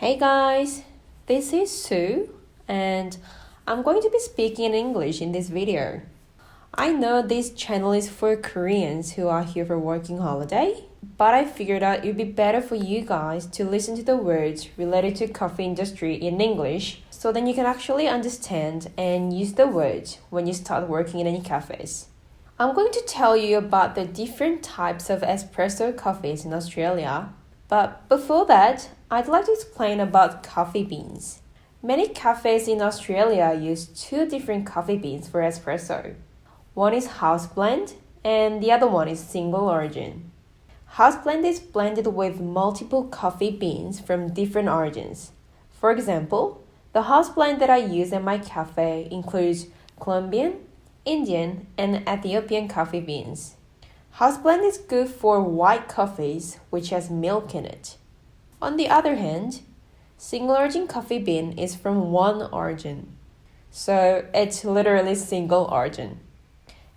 Hey guys, this is Sue and I'm going to be speaking in English in this video. I know this channel is for Koreans who are here for working holiday, but I figured out it would be better for you guys to listen to the words related to coffee industry in English so then you can actually understand and use the words when you start working in any cafes. I'm going to tell you about the different types of espresso coffees in Australia. But before that, I'd like to explain about coffee beans. Many cafes in Australia use two different coffee beans for espresso. One is house blend and the other one is single origin. House blend is blended with multiple coffee beans from different origins. For example, the house blend that I use at my cafe includes Colombian, Indian, and Ethiopian coffee beans. House blend is good for white coffees which has milk in it. On the other hand, single origin coffee bean is from one origin. So it's literally single origin.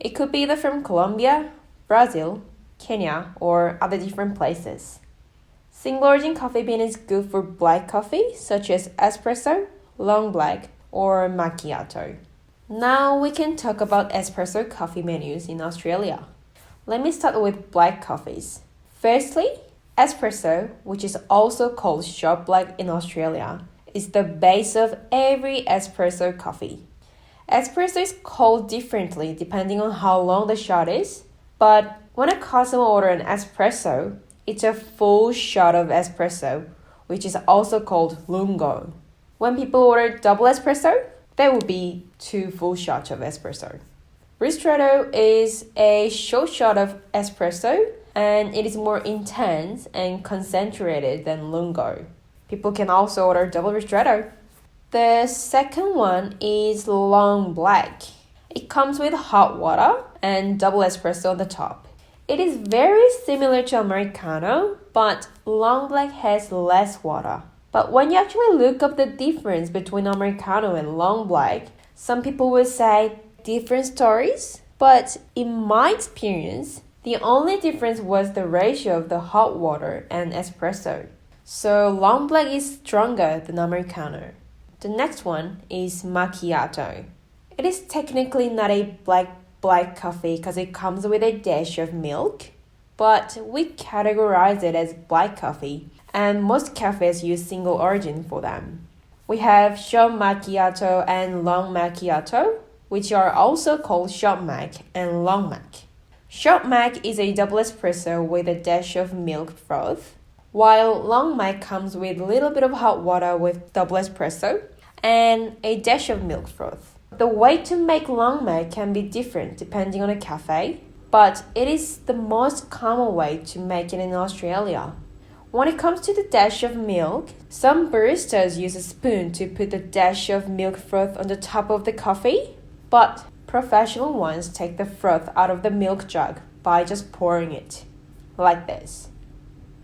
It could be either from Colombia, Brazil, Kenya, or other different places. Single origin coffee bean is good for black coffee such as espresso, long black, or macchiato. Now we can talk about espresso coffee menus in Australia. Let me start with black coffees. Firstly, espresso, which is also called shot black in Australia, is the base of every espresso coffee. Espresso is called differently depending on how long the shot is, but when a customer orders an espresso, it's a full shot of espresso, which is also called lungo. When people order double espresso, there will be 2 full shots of espresso. Ristretto is a short shot of espresso and it is more intense and concentrated than lungo. People can also order double ristretto. The second one is long black. It comes with hot water and double espresso on the top. It is very similar to Americano, but long black has less water. But when you actually look up the difference between Americano and long black, some people will say different stories, but in my experience, the only difference was the ratio of the hot water and espresso. So long black is stronger than Americano. The next one is macchiato. It is technically not a black coffee because it comes with a dash of milk, but we categorize it as black coffee, and most cafes use single origin for them. We have short macchiato and long macchiato, which are also called short mac and long mac. Short mac is a double espresso with a dash of milk froth, while long mac comes with a little bit of hot water with double espresso and a dash of milk froth. The way to make long mac can be different depending on a cafe, but it is the most common way to make it in Australia. When it comes to the dash of milk, some baristas use a spoon to put the dash of milk froth on the top of the coffee, but professional ones take the froth out of the milk jug by just pouring it, like this.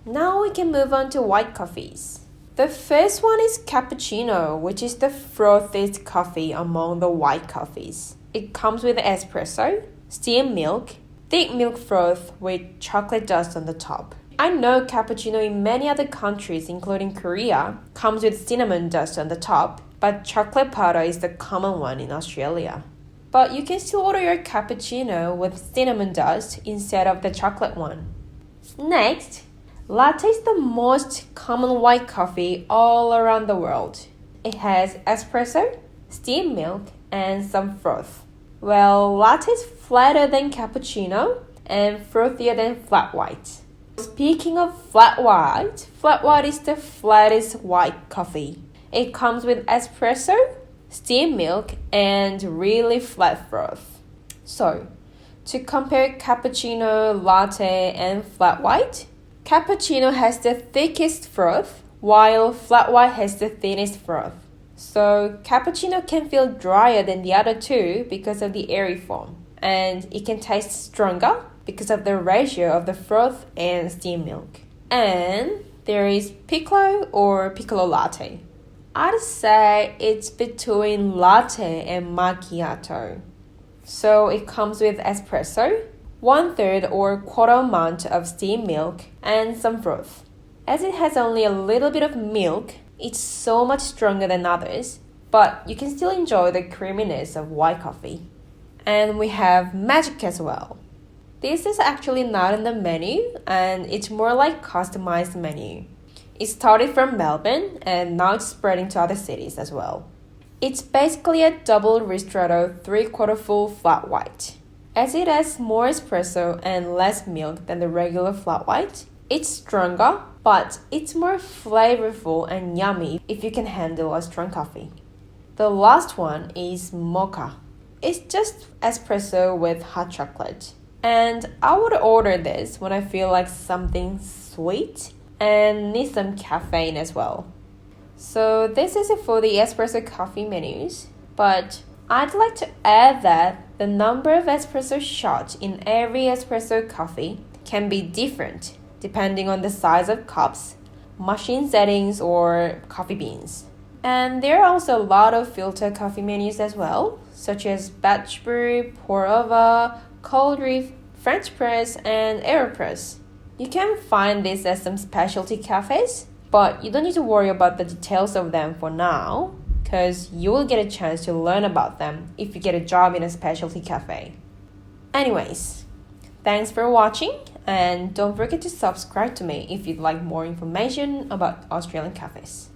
Now we can move on to white coffees. The first one is cappuccino, which is the frothiest coffee among the white coffees. It comes with espresso, steamed milk, thick milk froth with chocolate dust on the top. I know cappuccino in many other countries, including Korea, comes with cinnamon dust on the top, but chocolate powder is the common one in Australia. But you can still order your cappuccino with cinnamon dust instead of the chocolate one. Next, latte is the most common white coffee all around the world. It has espresso, steamed milk, and some froth. Well, latte is flatter than cappuccino and frothier than flat white. Speaking of flat white is the flattest white coffee. It comes with espresso, steamed milk, and really flat froth. So, to compare cappuccino, latte, and flat white, cappuccino has the thickest froth, while flat white has the thinnest froth. So, cappuccino can feel drier than the other two because of the airy form, and it can taste stronger because of the ratio of the froth and steamed milk. And there is piccolo or piccolo latte. I'd say it's between latte and macchiato. So it comes with espresso, 1/3 or quarter amount of steamed milk, and some froth. As it has only a little bit of milk, It's so much stronger than others, but you can still enjoy the creaminess of white coffee. And we have magic as well. This is actually not in the menu, and it's more like customized menu. It started from Melbourne, and now it's spreading to other cities as well. It's basically a double ristretto 3/4 full flat white. As it has more espresso and less milk than the regular flat white, it's stronger, but it's more flavorful and yummy if you can handle a strong coffee. The last one is mocha. It's just espresso with hot chocolate. And I would order this when I feel like something sweet and need some caffeine as well. So this is it for the espresso coffee menus, but I'd like to add that the number of espresso shots in every espresso coffee can be different depending on the size of cups, machine settings, or coffee beans. And there are also a lot of filter coffee menus as well, such as batch brew, pour over, cold reef, French press, and AeroPress. You can find this at some specialty cafes, but you don't need to worry about the details of them for now, because you will get a chance to learn about them if you get a job in a specialty cafe. Anyways, thanks for watching, and don't forget to subscribe to me if you'd like more information about Australian cafes.